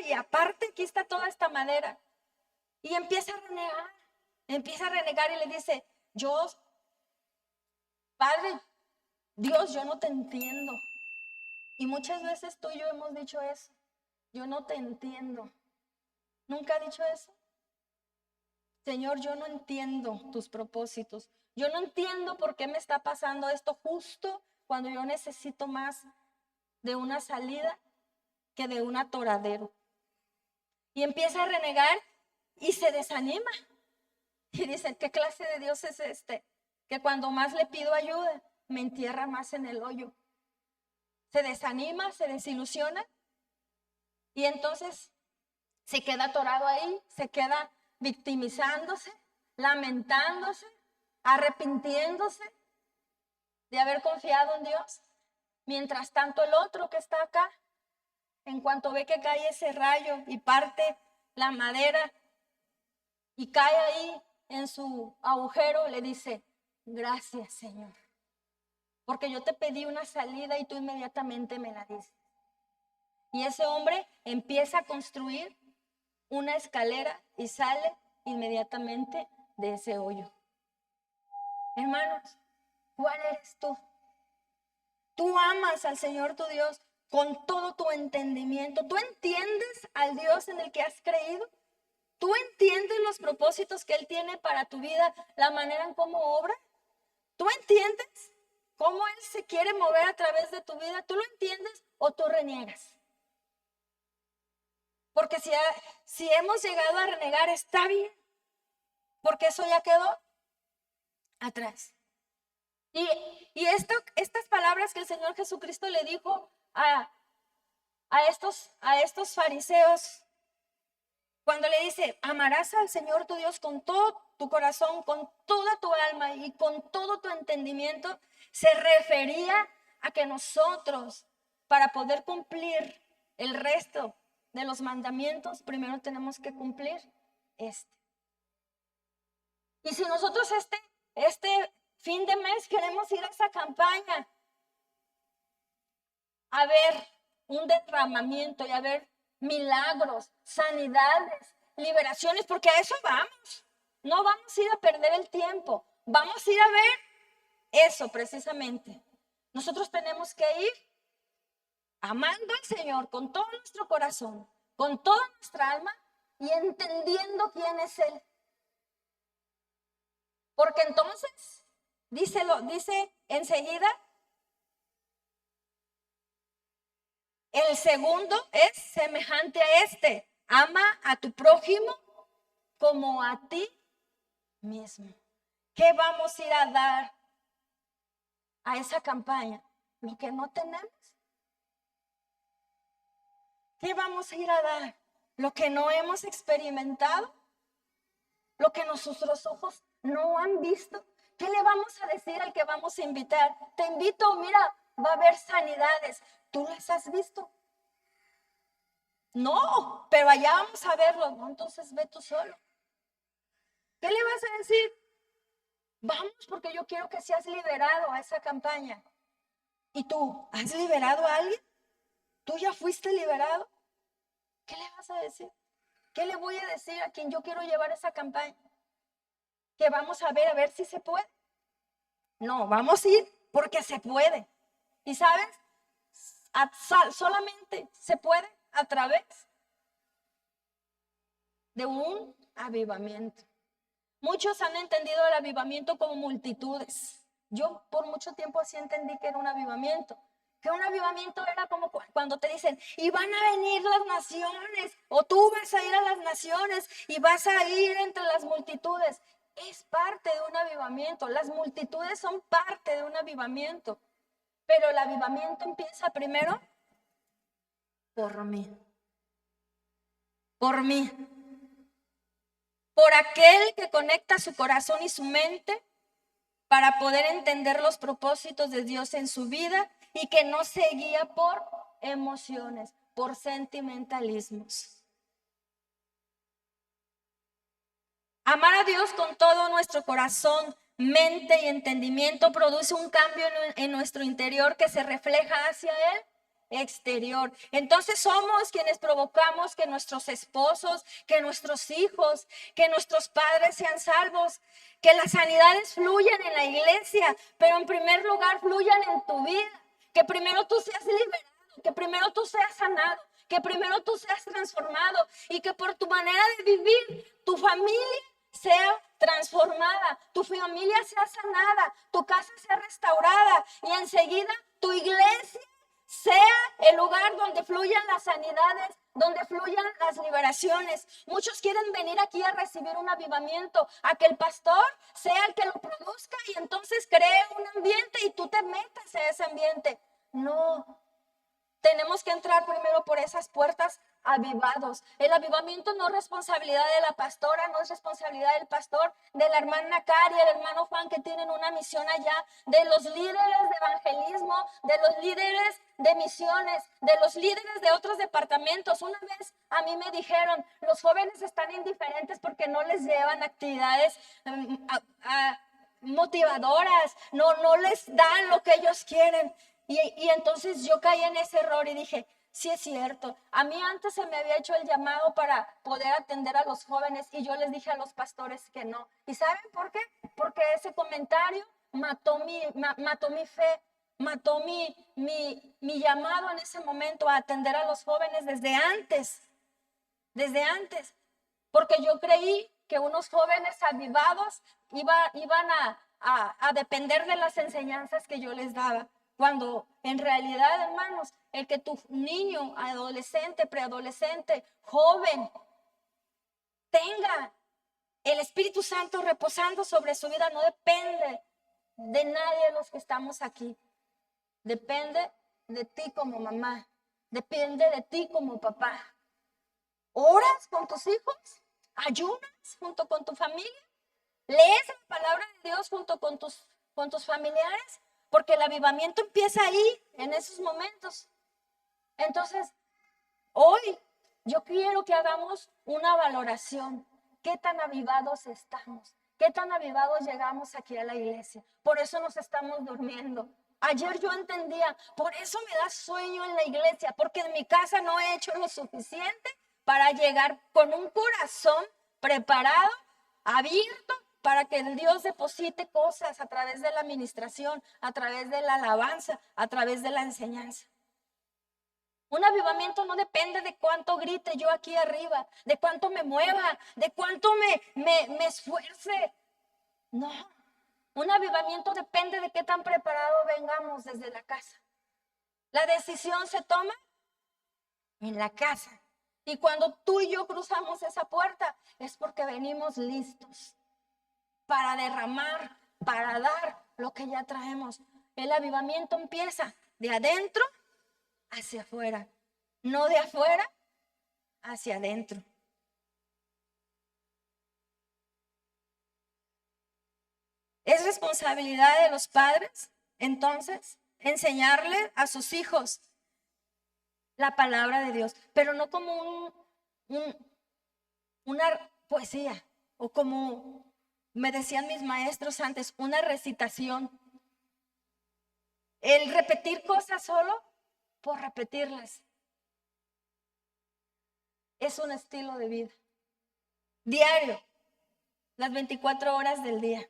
y aparte aquí está toda esta madera. Y empieza a renegar y le dice, Padre, Dios, yo no te entiendo. Y muchas veces tú y yo hemos dicho eso, yo no te entiendo. ¿Nunca ha dicho eso? Señor, yo no entiendo tus propósitos. Yo no entiendo por qué me está pasando esto justo cuando yo necesito más de una salida que de un atoradero. Y empieza a renegar y se desanima. Y dice, ¿qué clase de Dios es este? Que cuando más le pido ayuda, me entierra más en el hoyo. Se desanima, se desilusiona y entonces se queda atorado ahí, se queda victimizándose, lamentándose, arrepintiéndose de haber confiado en Dios. Mientras tanto el otro que está acá, en cuanto ve que cae ese rayo y parte la madera y cae ahí en su agujero, le dice, gracias Señor, porque yo te pedí una salida y tú inmediatamente me la diste. Y ese hombre empieza a construir una escalera y sale inmediatamente de ese hoyo. Hermanos, ¿cuál eres tú? Tú amas al Señor tu Dios con todo tu entendimiento. ¿Tú entiendes al Dios en el que has creído? ¿Tú entiendes los propósitos que Él tiene para tu vida, la manera en cómo obra? ¿Tú entiendes cómo Él se quiere mover a través de tu vida? ¿Tú lo entiendes o tú reniegas? Porque si hemos llegado a renegar, está bien, porque eso ya quedó atrás. Y estas palabras que el Señor Jesucristo le dijo a estos fariseos, cuando le dice, amarás al Señor tu Dios con todo tu corazón, con toda tu alma y con todo tu entendimiento, se refería a que nosotros, para poder cumplir el resto de los mandamientos, primero tenemos que cumplir este. Y si nosotros este fin de mes queremos ir a esa campaña a ver un derramamiento y a ver milagros, sanidades, liberaciones, porque a eso vamos. No vamos a ir a perder el tiempo, vamos a ir a ver eso precisamente. Nosotros tenemos que ir amando al Señor con todo nuestro corazón, con toda nuestra alma y entendiendo quién es Él. Porque entonces, dice enseguida, el segundo es semejante a este. Ama a tu prójimo como a ti mismo. ¿Qué vamos a ir a dar a esa campaña? Lo que no tenemos. ¿Qué vamos a ir a dar? Lo que no hemos experimentado. Lo que nuestros ojos no han visto. ¿Qué le vamos a decir al que vamos a invitar? Te invito, mira, va a haber sanidades. ¿Tú las has visto? No, pero allá vamos a verlo. No, entonces ve tú solo. ¿Qué le vas a decir? Vamos, porque yo quiero que seas liberado a esa campaña. ¿Y tú, has liberado a alguien? ¿Tú ya fuiste liberado? ¿Qué le vas a decir? ¿Qué le voy a decir a quien yo quiero llevar esa campaña? Que vamos a ver si se puede. No, vamos a ir porque se puede. ¿Y sabes? Solamente se puede a través de un avivamiento. Muchos han entendido el avivamiento como multitudes. Yo por mucho tiempo así entendí que era un avivamiento. Que un avivamiento era como cuando te dicen, y van a venir las naciones, o tú vas a ir a las naciones y vas a ir entre las multitudes. Es parte de un avivamiento. Las multitudes son parte de un avivamiento. Pero el avivamiento empieza primero por mí. Por mí. Por aquel que conecta su corazón y su mente para poder entender los propósitos de Dios en su vida y que no se guía por emociones, por sentimentalismos. Amar a Dios con todo nuestro corazón, mente y entendimiento produce un cambio en nuestro interior que se refleja hacia Él exterior. Entonces somos quienes provocamos que nuestros esposos, que nuestros hijos, que nuestros padres sean salvos, que las sanidades fluyan en la iglesia, pero en primer lugar fluyan en tu vida, que primero tú seas liberado, que primero tú seas sanado, que primero tú seas transformado y que por tu manera de vivir tu familia sea transformada, tu familia sea sanada, tu casa sea restaurada y enseguida tu iglesia sea el lugar donde fluyan las sanidades, donde fluyan las liberaciones. Muchos quieren venir aquí a recibir un avivamiento, a que el pastor sea el que lo produzca y entonces cree un ambiente y tú te metas a ese ambiente. No, tenemos que entrar primero por esas puertas avivados. El avivamiento no es responsabilidad de la pastora, no es responsabilidad del pastor, de la hermana Cari, el hermano Juan, que tienen una misión allá, de los líderes de evangelismo, de los líderes de misiones, de los líderes de otros departamentos. Una vez a mí me dijeron, los jóvenes están indiferentes porque no les llevan actividades motivadoras, no les dan lo que ellos quieren. Y entonces yo caí en ese error y dije, sí es cierto, a mí antes se me había hecho el llamado para poder atender a los jóvenes y yo les dije a los pastores que no. ¿Y saben por qué? Porque ese comentario mató mi fe, mató mi llamado en ese momento a atender a los jóvenes desde antes, porque yo creí que unos jóvenes avivados iban a depender de las enseñanzas que yo les daba. Cuando en realidad, hermanos, el que tu niño, adolescente, preadolescente, joven, tenga el Espíritu Santo reposando sobre su vida no depende de nadie de los que estamos aquí. Depende de ti como mamá, depende de ti como papá. ¿Oras con tus hijos? ¿Ayunas junto con tu familia? ¿Lees la palabra de Dios junto con tus familiares? Porque el avivamiento empieza ahí, en esos momentos. Entonces, hoy yo quiero que hagamos una valoración. ¿Qué tan avivados estamos? ¿Qué tan avivados llegamos aquí a la iglesia? Por eso nos estamos durmiendo. Ayer yo entendía, por eso me da sueño en la iglesia, porque en mi casa no he hecho lo suficiente para llegar con un corazón preparado, abierto, para que el Dios deposite cosas a través de la administración, a través de la alabanza, a través de la enseñanza. Un avivamiento no depende de cuánto grite yo aquí arriba, de cuánto me mueva, de cuánto me esfuerce. No, un avivamiento depende de qué tan preparado vengamos desde la casa. La decisión se toma en la casa. Y cuando tú y yo cruzamos esa puerta es porque venimos listos para derramar, para dar lo que ya traemos. El avivamiento empieza de adentro hacia afuera, no de afuera hacia adentro. Es responsabilidad de los padres, entonces, enseñarle a sus hijos la palabra de Dios, pero no como una poesía o como me decían mis maestros antes, una recitación. El repetir cosas solo por repetirlas es un estilo de vida diario, las 24 horas del día.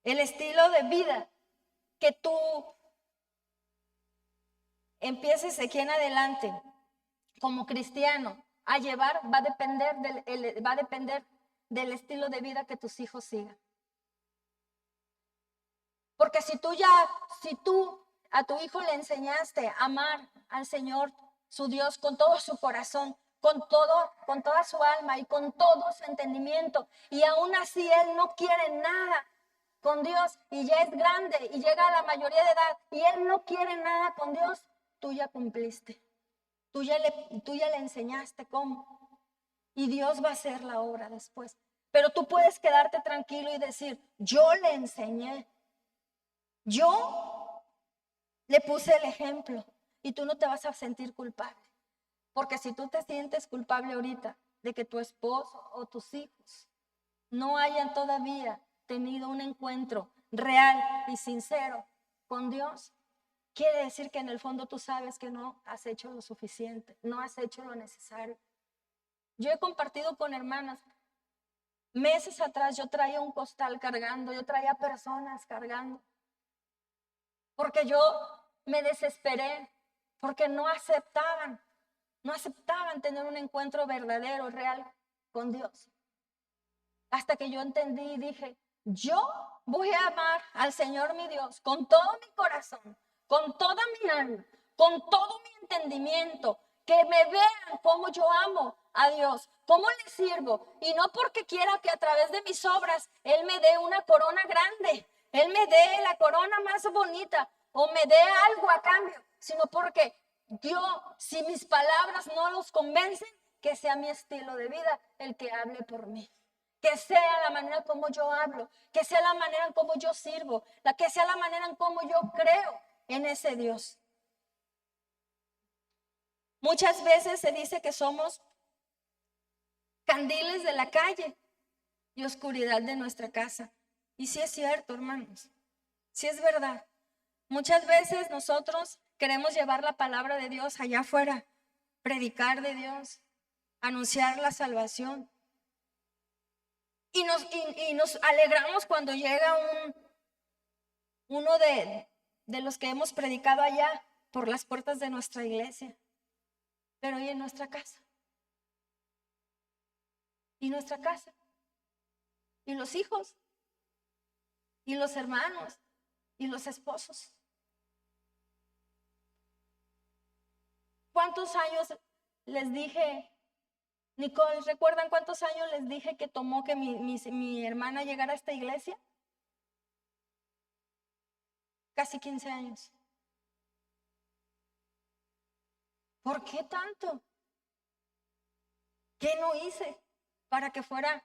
El estilo de vida que tú empieces aquí en adelante como cristiano a llevar va a depender del estilo de vida que tus hijos sigan. Porque si tú a tu hijo le enseñaste a amar al Señor, su Dios, con todo su corazón, con toda su alma y con todo su entendimiento, y aún así él no quiere nada con Dios y ya es grande y llega a la mayoría de edad y él no quiere nada con Dios, tú ya cumpliste. Tú ya le enseñaste cómo. Y Dios va a hacer la obra después. Pero tú puedes quedarte tranquilo y decir, yo le enseñé. Yo le puse el ejemplo y tú no te vas a sentir culpable. Porque si tú te sientes culpable ahorita de que tu esposo o tus hijos no hayan todavía tenido un encuentro real y sincero con Dios, quiere decir que en el fondo tú sabes que no has hecho lo suficiente, no has hecho lo necesario. Yo he compartido con hermanas, meses atrás yo traía un costal cargando, yo traía personas cargando, porque yo me desesperé, porque no aceptaban tener un encuentro verdadero, real con Dios. Hasta que yo entendí y dije, yo voy a amar al Señor mi Dios con todo mi corazón, con toda mi alma, con todo mi entendimiento, que me vean como yo amo a Dios, cómo le sirvo, y no porque quiera que a través de mis obras Él me dé una corona grande, Él me dé la corona más bonita o me dé algo a cambio, sino porque yo, si mis palabras no los convencen, que sea mi estilo de vida el que hable por mí. Que sea la manera como yo hablo, que sea la manera en cómo yo sirvo, que sea la manera en cómo yo creo en ese Dios. Muchas veces se dice que somos candiles de la calle y oscuridad de nuestra casa. Y sí es cierto, hermanos, sí es verdad. Muchas veces nosotros queremos llevar la palabra de Dios allá afuera, predicar de Dios, anunciar la salvación. Y nos alegramos cuando llega uno de los que hemos predicado allá por las puertas de nuestra iglesia. Pero ¿y en nuestra casa? ¿Y nuestra casa? ¿Y los hijos? ¿Y los hermanos? ¿Y los esposos? ¿Cuántos años les dije, Nicole, recuerdan cuántos años les dije que tomó que mi hermana llegara a esta iglesia? Casi 15 años. ¿Por qué tanto? ¿Qué no hice para que fuera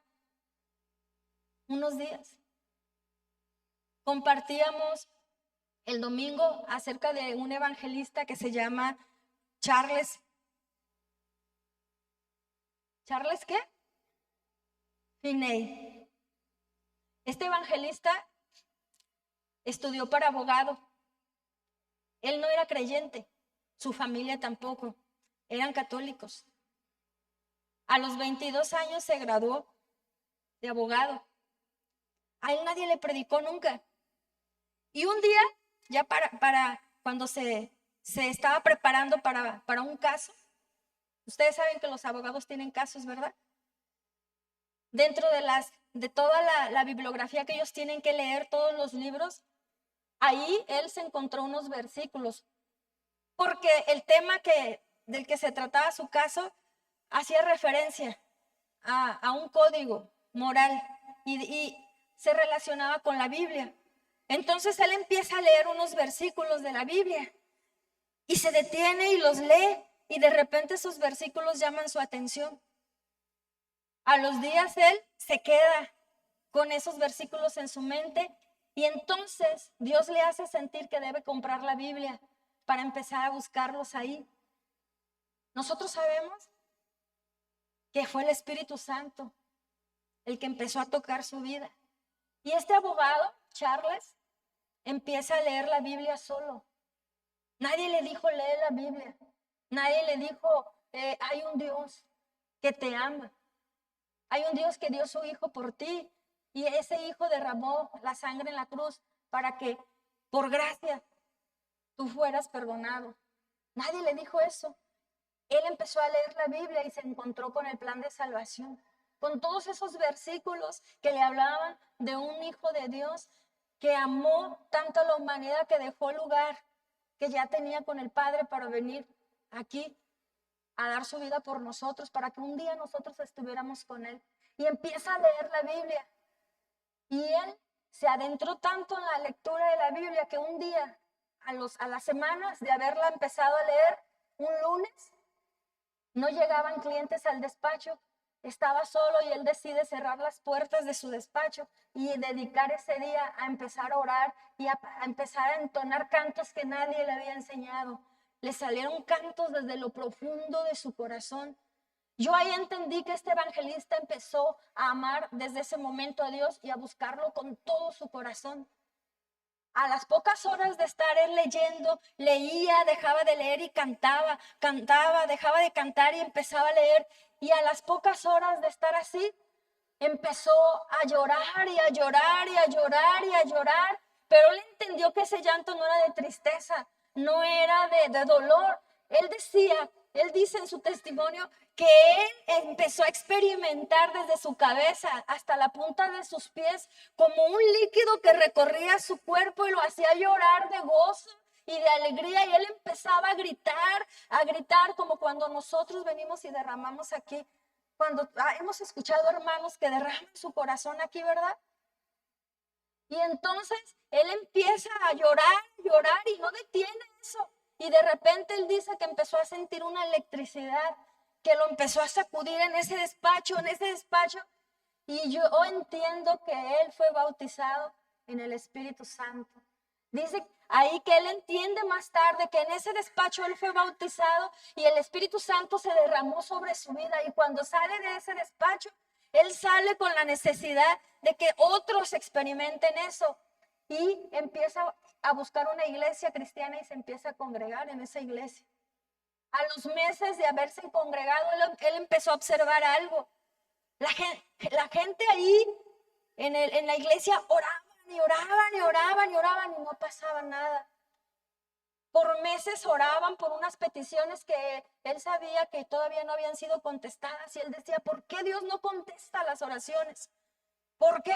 unos días? Compartíamos el domingo acerca de un evangelista que se llama Charles. ¿Charles qué? Finney. Este evangelista estudió para abogado. Él no era creyente, su familia tampoco, eran católicos. A los 22 años se graduó de abogado. A él nadie le predicó nunca. Y un día, ya para cuando se estaba preparando para un caso, ustedes saben que los abogados tienen casos, ¿verdad? Dentro de toda la bibliografía que ellos tienen que leer, todos los libros, ahí él se encontró unos versículos, porque el tema del que se trataba su caso hacía referencia a un código moral y se relacionaba con la Biblia. Entonces él empieza a leer unos versículos de la Biblia y se detiene y los lee y de repente esos versículos llaman su atención. A los días él se queda con esos versículos en su mente y entonces Dios le hace sentir que debe comprar la Biblia para empezar a buscarlos ahí. Nosotros sabemos que fue el Espíritu Santo el que empezó a tocar su vida. Y este abogado, Charles, empieza a leer la Biblia solo. Nadie le dijo, lee la Biblia. Nadie le dijo, hay un Dios que te ama. Hay un Dios que dio su hijo por ti. Y ese hijo derramó la sangre en la cruz para que, por gracia, tú fueras perdonado. Nadie le dijo eso. Él empezó a leer la Biblia y se encontró con el plan de salvación, con todos esos versículos que le hablaban de un hijo de Dios que amó tanto a la humanidad que dejó el lugar que ya tenía con el Padre para venir aquí a dar su vida por nosotros, para que un día nosotros estuviéramos con Él. Y empieza a leer la Biblia. Y él se adentró tanto en la lectura de la Biblia que un día, a las semanas de haberla empezado a leer, un lunes, no llegaban clientes al despacho, estaba solo y él decide cerrar las puertas de su despacho y dedicar ese día a empezar a orar y a empezar a entonar cantos que nadie le había enseñado. Le salieron cantos desde lo profundo de su corazón. Yo ahí entendí que este evangelista empezó a amar desde ese momento a Dios y a buscarlo con todo su corazón. A las pocas horas de estar él leyendo, leía, dejaba de leer y cantaba, dejaba de cantar y empezaba a leer. Y a las pocas horas de estar así, empezó a llorar y a llorar y a llorar y a llorar. Pero él entendió que ese llanto no era de tristeza, no era de dolor. Él dice en su testimonio que él empezó a experimentar desde su cabeza hasta la punta de sus pies como un líquido que recorría su cuerpo y lo hacía llorar de gozo y de alegría. Y él empezaba a gritar como cuando nosotros venimos y derramamos aquí. Cuando hemos escuchado hermanos que derraman su corazón aquí, ¿verdad? Y entonces él empieza a llorar y no detiene eso. Y de repente él dice que empezó a sentir una electricidad que lo empezó a sacudir en ese despacho. Y yo entiendo que él fue bautizado en el Espíritu Santo. Dice ahí que él entiende más tarde que en ese despacho él fue bautizado y el Espíritu Santo se derramó sobre su vida. Y cuando sale de ese despacho, él sale con la necesidad de que otros experimenten eso. Y empieza a buscar una iglesia cristiana y se empieza a congregar en esa iglesia. A los meses de haberse congregado, él empezó a observar algo. La gente ahí en la iglesia oraban y no pasaba nada. Por meses oraban por unas peticiones que él sabía que todavía no habían sido contestadas. Y él decía, ¿por qué Dios no contesta las oraciones? ¿Por qué?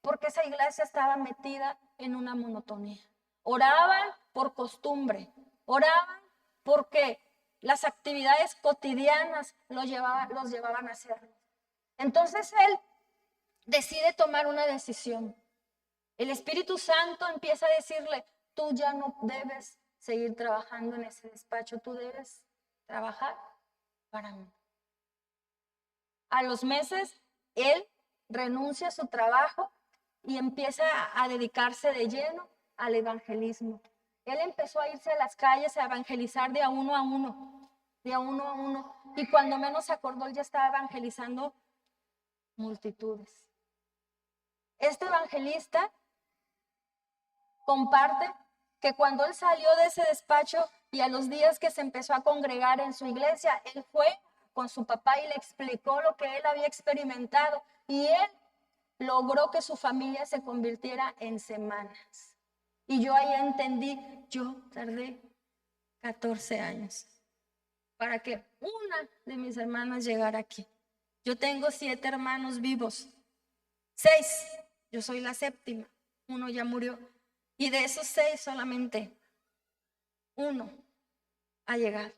Porque esa iglesia estaba metida en una monotonía. Oraban por costumbre, oraban porque las actividades cotidianas los llevaban a hacerlo. Entonces él decide tomar una decisión. El Espíritu Santo empieza a decirle, tú ya no debes seguir trabajando en ese despacho, tú debes trabajar para mí. A los meses, él renuncia a su trabajo y empieza a dedicarse de lleno al evangelismo. Él empezó a irse a las calles a evangelizar de a uno a uno. Y cuando menos se acordó, él ya estaba evangelizando multitudes. Este evangelista comparte que cuando él salió de ese despacho y a los días que se empezó a congregar en su iglesia, él fue con su papá y le explicó lo que él había experimentado y él logró que su familia se convirtiera en semanas. Y yo ahí entendí, yo tardé 14 años para que una de mis hermanas llegara aquí. Yo tengo 7 hermanos vivos, 6, yo soy la séptima, uno ya murió. Y de esos 6 solamente uno ha llegado.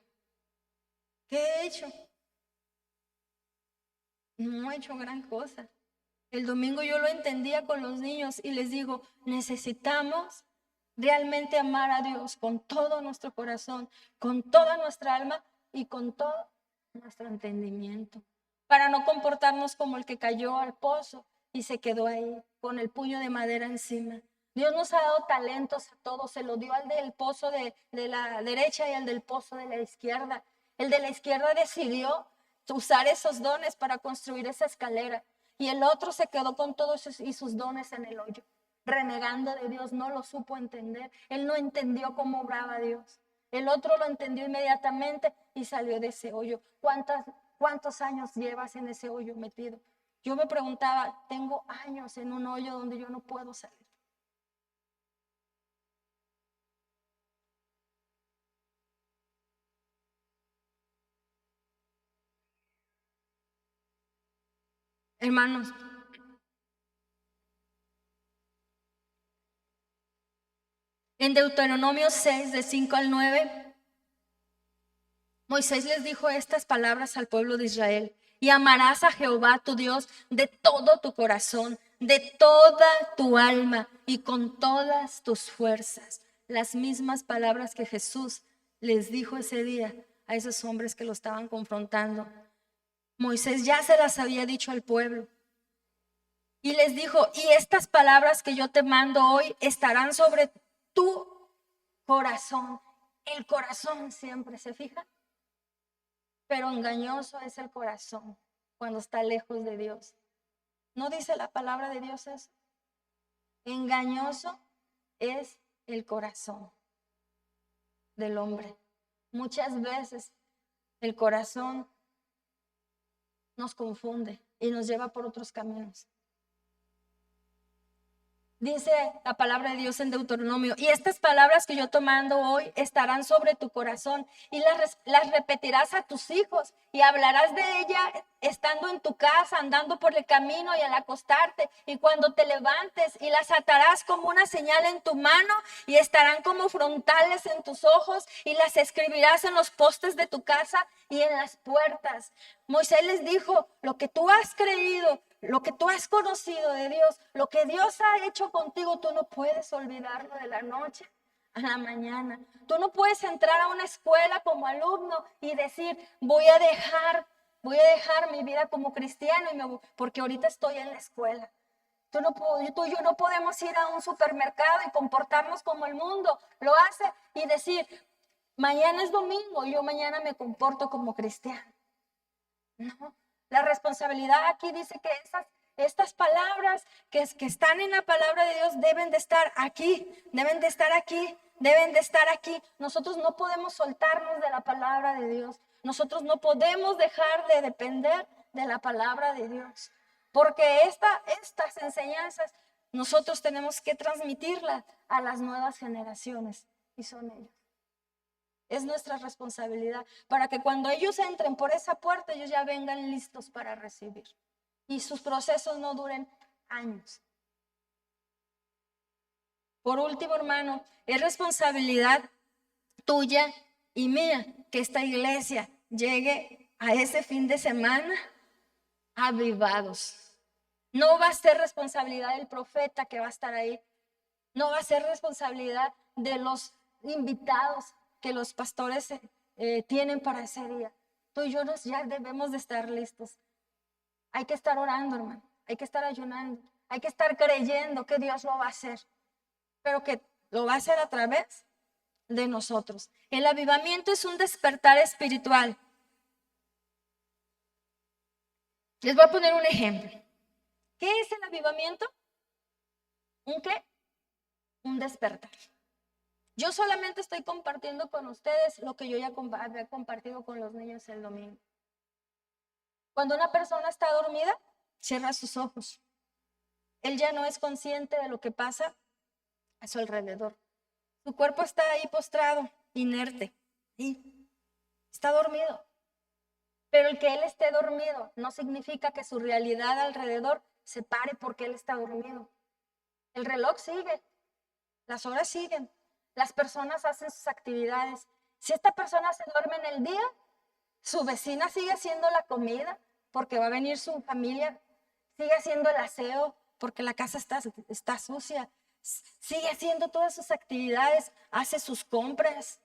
¿Qué he hecho? No he hecho gran cosa. El domingo yo lo entendía con los niños y les digo, necesitamos realmente amar a Dios con todo nuestro corazón, con toda nuestra alma y con todo nuestro entendimiento, para no comportarnos como el que cayó al pozo y se quedó ahí con el puño de madera encima. Dios nos ha dado talentos a todos, se lo dio al del pozo de la derecha y al del pozo de la izquierda. El de la izquierda decidió usar esos dones para construir esa escalera y el otro se quedó con todos sus dones en el hoyo, renegando de Dios, no lo supo entender. Él no entendió cómo obraba Dios. El otro lo entendió inmediatamente y salió de ese hoyo. ¿Cuántos años llevas en ese hoyo metido? Yo me preguntaba, tengo años en un hoyo donde yo no puedo salir. Hermanos, en Deuteronomio 6, de 5 al 9, Moisés les dijo estas palabras al pueblo de Israel. Y amarás a Jehová tu Dios de todo tu corazón, de toda tu alma y con todas tus fuerzas. Las mismas palabras que Jesús les dijo ese día a esos hombres que lo estaban confrontando. Moisés ya se las había dicho al pueblo. Y les dijo, y estas palabras que yo te mando hoy estarán sobre tu corazón. El corazón siempre, ¿se fija? Pero engañoso es el corazón cuando está lejos de Dios. ¿No dice la palabra de Dios eso? Engañoso es el corazón del hombre. Muchas veces el corazón nos confunde y nos lleva por otros caminos. Dice la palabra de Dios en Deuteronomio, y estas palabras que yo tomando hoy estarán sobre tu corazón y las repetirás a tus hijos y hablarás de ella estando en tu casa, andando por el camino y al acostarte y cuando te levantes, y las atarás como una señal en tu mano y estarán como frontales en tus ojos y las escribirás en los postes de tu casa y en las puertas. Moisés les dijo, lo que tú has creído, lo que tú has conocido de Dios, lo que Dios ha hecho contigo, tú no puedes olvidarlo de la noche a la mañana. Tú no puedes entrar a una escuela como alumno y decir, voy a dejar mi vida como cristiano porque ahorita estoy en la escuela. Tú y yo no podemos ir a un supermercado y comportarnos como el mundo lo hace y decir, mañana es domingo y yo mañana me comporto como cristiano. No, la responsabilidad aquí dice que estas palabras que están en la palabra de Dios deben de estar aquí, deben de estar aquí, deben de estar aquí. Nosotros no podemos soltarnos de la palabra de Dios. Nosotros no podemos dejar de depender de la palabra de Dios. Porque estas enseñanzas nosotros tenemos que transmitirlas a las nuevas generaciones y son ellos. Es nuestra responsabilidad para que cuando ellos entren por esa puerta, ellos ya vengan listos para recibir. Y sus procesos no duren años. Por último, hermano, es responsabilidad tuya y mía que esta iglesia llegue a ese fin de semana avivados. No va a ser responsabilidad del profeta que va a estar ahí. No va a ser responsabilidad de los invitados que los pastores tienen para ese día. Tú y yo ya debemos de estar listos. Hay que estar orando, hermano. Hay que estar ayunando. Hay que estar creyendo que Dios lo va a hacer. Pero que lo va a hacer a través de nosotros. El avivamiento es un despertar espiritual. Les voy a poner un ejemplo. ¿Qué es el avivamiento? ¿Un qué? Un despertar. Yo solamente estoy compartiendo con ustedes lo que yo ya había compartido con los niños el domingo. Cuando una persona está dormida, cierra sus ojos. Él ya no es consciente de lo que pasa a su alrededor. Su cuerpo está ahí postrado, inerte, y está dormido. Pero el que él esté dormido no significa que su realidad alrededor se pare porque él está dormido. El reloj sigue, las horas siguen. Las personas hacen sus actividades. Si esta persona se duerme en el día, su vecina sigue haciendo la comida porque va a venir su familia, sigue haciendo el aseo porque la casa está sucia, sigue haciendo todas sus actividades, hace sus compras,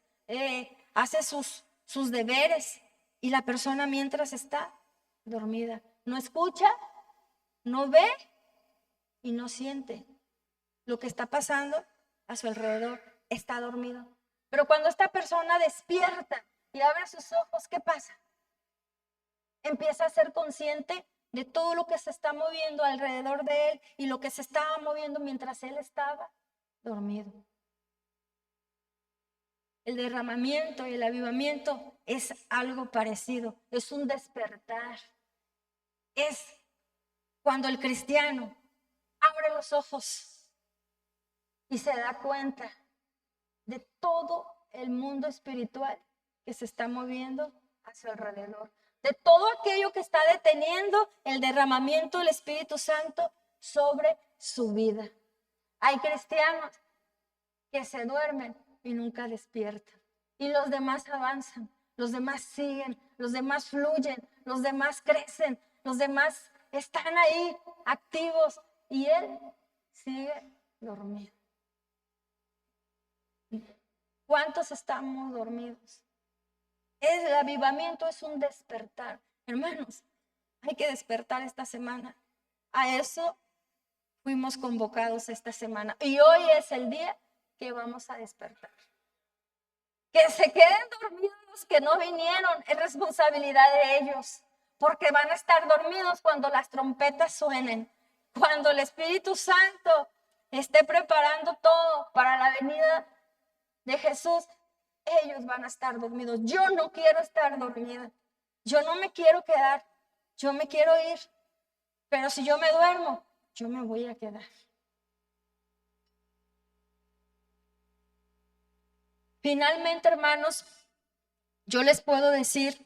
hace sus deberes y la persona mientras está dormida. No escucha, no ve y no siente lo que está pasando a su alrededor. Está dormido. Pero cuando esta persona despierta y abre sus ojos, ¿qué pasa? Empieza a ser consciente de todo lo que se está moviendo alrededor de él y lo que se estaba moviendo mientras él estaba dormido. El derramamiento y el avivamiento es algo parecido, es un despertar. Es cuando el cristiano abre los ojos y se da cuenta de todo el mundo espiritual que se está moviendo a su alrededor, de todo aquello que está deteniendo el derramamiento del Espíritu Santo sobre su vida. Hay cristianos que se duermen y nunca despiertan, y los demás avanzan, los demás siguen, los demás fluyen, los demás crecen, los demás están ahí activos y él sigue dormido. ¿Cuántos estamos dormidos? El avivamiento es un despertar. Hermanos, hay que despertar esta semana. A eso fuimos convocados esta semana. Y hoy es el día que vamos a despertar. Que se queden dormidos los que no vinieron, es responsabilidad de ellos. Porque van a estar dormidos cuando las trompetas suenen. Cuando el Espíritu Santo esté preparando todo para la venida de Jesús, ellos van a estar dormidos. Yo no quiero estar dormida. Yo no me quiero quedar. Yo me quiero ir. Pero si yo me duermo, yo me voy a quedar. Finalmente, hermanos, yo les puedo decir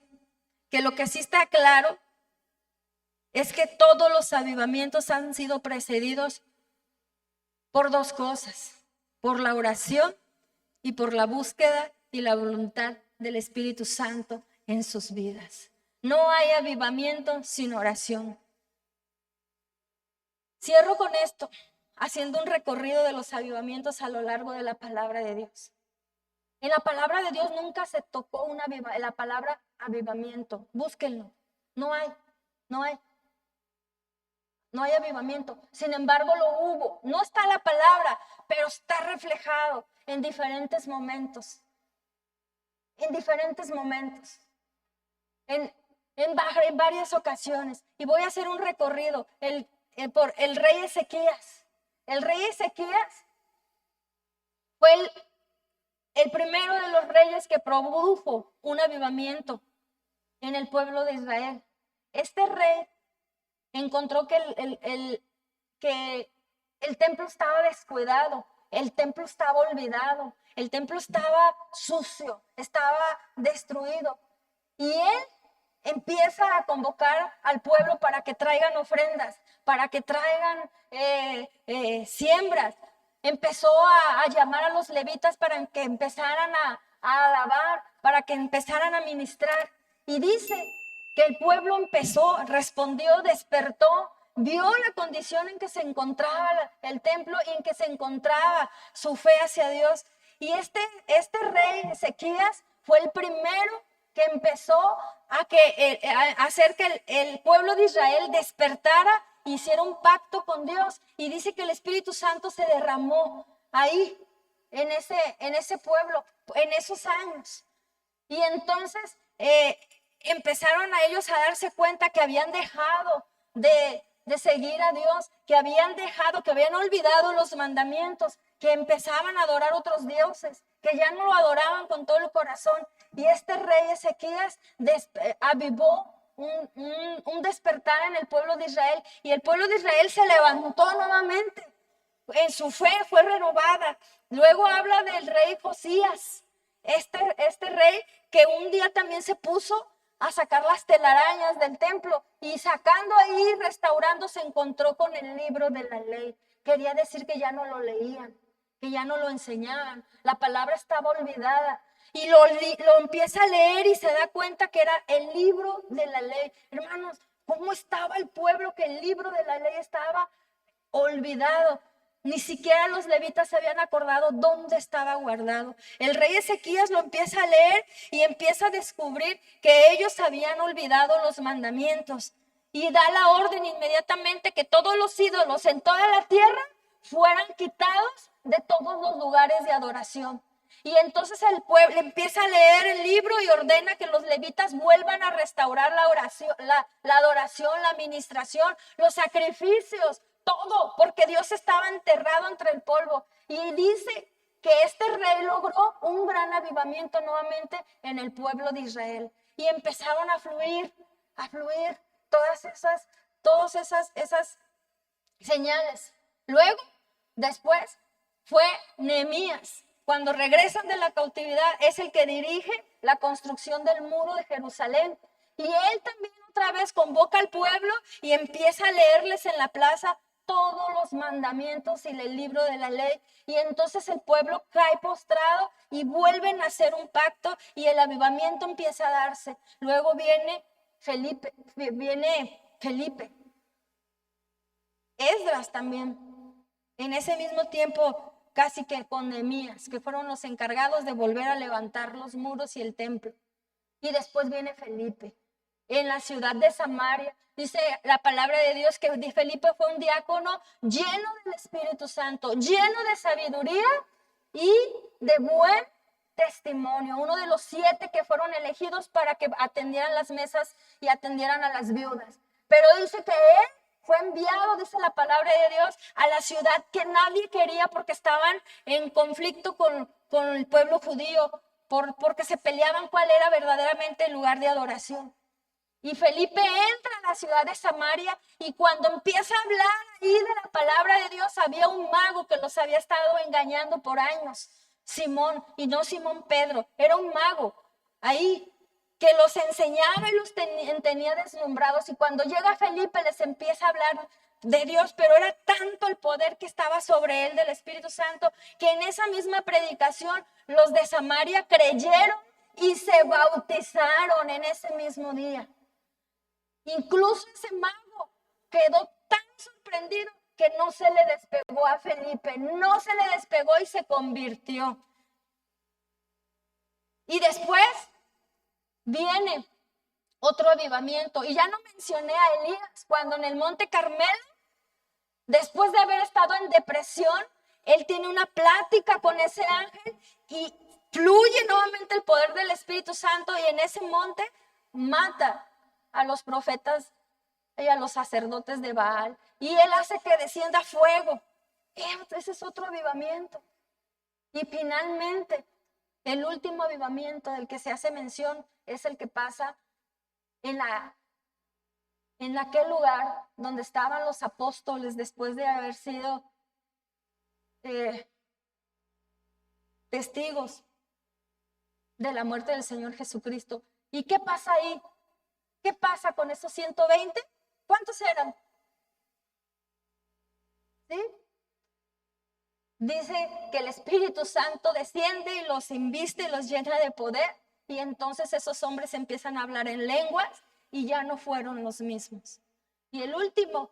que lo que sí está claro es que todos los avivamientos han sido precedidos por dos cosas: por la oración y por la búsqueda y la voluntad del Espíritu Santo en sus vidas. No hay avivamiento sin oración. Cierro con esto, haciendo un recorrido de los avivamientos a lo largo de la palabra de Dios. En la palabra de Dios nunca se tocó la palabra avivamiento. Búsquenlo. No hay, no hay. No hay avivamiento. Sin embargo, lo hubo. No está la palabra, pero está reflejado en diferentes momentos. En diferentes momentos. En varias ocasiones. Y voy a hacer un recorrido por el rey Ezequías. El rey Ezequías fue el primero de los reyes que produjo un avivamiento en el pueblo de Israel. Este rey encontró que el templo estaba descuidado, el templo estaba olvidado, el templo estaba sucio, estaba destruido. Y él empieza a convocar al pueblo para que traigan ofrendas, para que traigan siembras. Empezó a llamar a los levitas para que empezaran a alabar, para que empezaran a ministrar. Y dice que el pueblo respondió, despertó, vio la condición en que se encontraba el templo y en que se encontraba su fe hacia Dios. Y este rey Ezequías fue el primero que empezó a hacer que el pueblo de Israel despertara, hiciera un pacto con Dios. Y dice que el Espíritu Santo se derramó ahí, en ese pueblo, en esos años. Y entonces empezaron a ellos a darse cuenta que habían dejado de seguir a Dios, que habían olvidado los mandamientos, que empezaban a adorar otros dioses, que ya no lo adoraban con todo el corazón. Y este rey Ezequías avivó un despertar en el pueblo de Israel, y el pueblo de Israel se levantó nuevamente. En su fe fue renovada. Luego habla del rey Josías, este rey que un día también se puso a sacar las telarañas del templo, y sacando ahí, restaurando, se encontró con el libro de la ley. Quería decir que ya no lo leían, que ya no lo enseñaban. La palabra estaba olvidada. Y lo empieza a leer y se da cuenta que era el libro de la ley. Hermanos, ¿cómo estaba el pueblo que el libro de la ley estaba olvidado? Ni siquiera los levitas se habían acordado dónde estaba guardado. El rey Ezequías lo empieza a leer y empieza a descubrir que ellos habían olvidado los mandamientos. Y da la orden inmediatamente que todos los ídolos en toda la tierra fueran quitados de todos los lugares de adoración. Y entonces el pueblo empieza a leer el libro y ordena que los levitas vuelvan a restaurar la oración, la adoración, la administración, los sacrificios, todo, porque Dios estaba enterrado entre el polvo. Y dice que este rey logró un gran avivamiento nuevamente en el pueblo de Israel. Y empezaron a fluir todas esas señales. Luego, después, fue Nehemías. Cuando regresan de la cautividad, es el que dirige la construcción del muro de Jerusalén. Y él también otra vez convoca al pueblo y empieza a leerles en la plaza todos los mandamientos y el libro de la ley. Y entonces el pueblo cae postrado y vuelven a hacer un pacto y el avivamiento empieza a darse. Luego viene Felipe. Esdras también. En ese mismo tiempo, casi que con Nehemías, que fueron los encargados de volver a levantar los muros y el templo. Y después viene Felipe. En la ciudad de Samaria, dice la palabra de Dios que Felipe fue un diácono lleno del Espíritu Santo, lleno de sabiduría y de buen testimonio. Uno de los 7 que fueron elegidos para que atendieran las mesas y atendieran a las viudas. Pero dice que él fue enviado, dice la palabra de Dios, a la ciudad que nadie quería porque estaban en conflicto con el pueblo judío, porque se peleaban cuál era verdaderamente el lugar de adoración. Y Felipe entra a la ciudad de Samaria y cuando empieza a hablar ahí de la palabra de Dios, había un mago que los había estado engañando por años, Simón, y no Simón Pedro, era un mago ahí que los enseñaba y los tenía deslumbrados. Y cuando llega Felipe les empieza a hablar de Dios, pero era tanto el poder que estaba sobre él del Espíritu Santo, que en esa misma predicación los de Samaria creyeron y se bautizaron en ese mismo día. Incluso ese mago quedó tan sorprendido que no se le despegó a Felipe, no se le despegó y se convirtió. Y después viene otro avivamiento. Y ya no mencioné a Elías, cuando en el Monte Carmelo, después de haber estado en depresión, él tiene una plática con ese ángel y fluye nuevamente el poder del Espíritu Santo y en ese monte mata a los profetas y a los sacerdotes de Baal. Y él hace que descienda fuego. Ese es otro avivamiento. Y finalmente, el último avivamiento del que se hace mención es el que pasa en aquel lugar donde estaban los apóstoles después de haber sido testigos de la muerte del Señor Jesucristo. ¿Y qué pasa ahí? ¿Qué pasa con esos 120? ¿Cuántos eran? ¿Sí? Dice que el Espíritu Santo desciende y los inviste y los llena de poder. Y entonces esos hombres empiezan a hablar en lenguas y ya no fueron los mismos. Y el último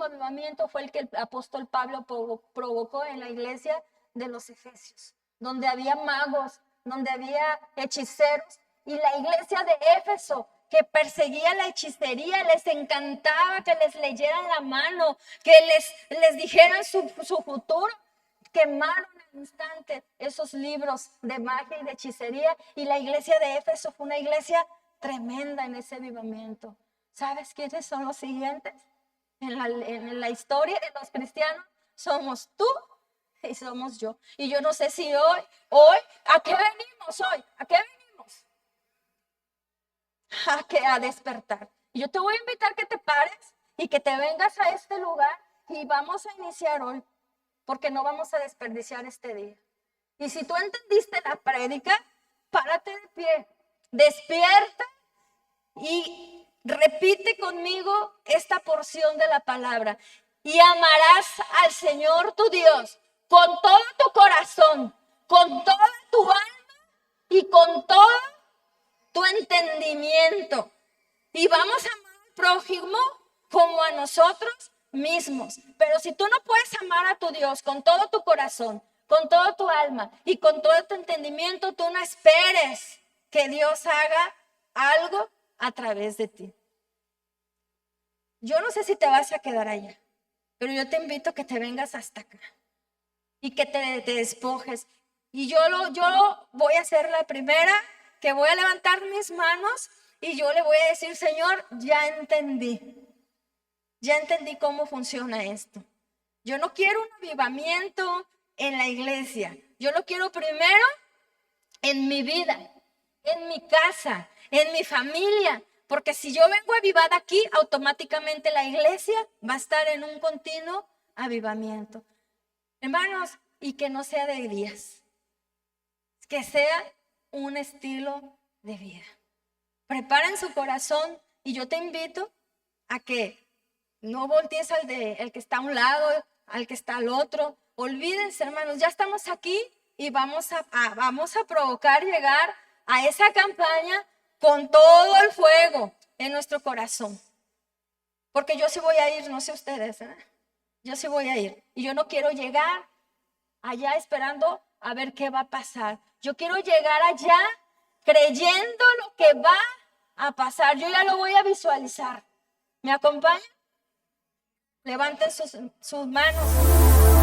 avivamiento fue el que el apóstol Pablo provocó en la iglesia de los Efesios, donde había magos, donde había hechiceros. Y la iglesia de Éfeso, que perseguía la hechicería, les encantaba que les leyeran la mano, que les dijeran su futuro. Quemaron al instante esos libros de magia y de hechicería. Y la iglesia de Éfeso fue una iglesia tremenda en ese avivamiento. ¿Sabes quiénes son los siguientes? En la historia de los cristianos somos tú y somos yo. Y yo no sé si hoy, ¿a qué venimos hoy? ¿A qué venimos? A despertar. Y yo te voy a invitar que te pares y que te vengas a este lugar y vamos a iniciar hoy, porque no vamos a desperdiciar este día. Y si tú entendiste la prédica, párate de pie, despierta y repite conmigo esta porción de la palabra. Y amarás al Señor tu Dios con todo tu corazón, con toda tu alma y con todo tu entendimiento. Y vamos a amar al prójimo como a nosotros mismos. Pero si tú no puedes amar a tu Dios con todo tu corazón, con toda tu alma y con todo tu entendimiento, tú no esperes que Dios haga algo a través de ti. Yo no sé si te vas a quedar allá, pero yo te invito a que te vengas hasta acá y que te despojes. Y yo voy a ser la primera que voy a levantar mis manos y yo le voy a decir: Señor, ya entendí cómo funciona esto. Yo no quiero un avivamiento en la iglesia. Yo lo quiero primero en mi vida, en mi casa, en mi familia. Porque si yo vengo avivada aquí, automáticamente la iglesia va a estar en un continuo avivamiento. Hermanos, y que no sea de días, que sea un estilo de vida. Preparen su corazón y yo te invito a que no voltees al que está a un lado, al que está al otro. Olvídense, hermanos, ya estamos aquí y vamos a provocar llegar a esa campaña con todo el fuego en nuestro corazón. Porque yo sí voy a ir, no sé ustedes, yo sí voy a ir. Y yo no quiero llegar allá esperando a ver qué va a pasar. Yo quiero llegar allá creyendo lo que va a pasar. Yo ya lo voy a visualizar. ¿Me acompañan? Levanten sus manos.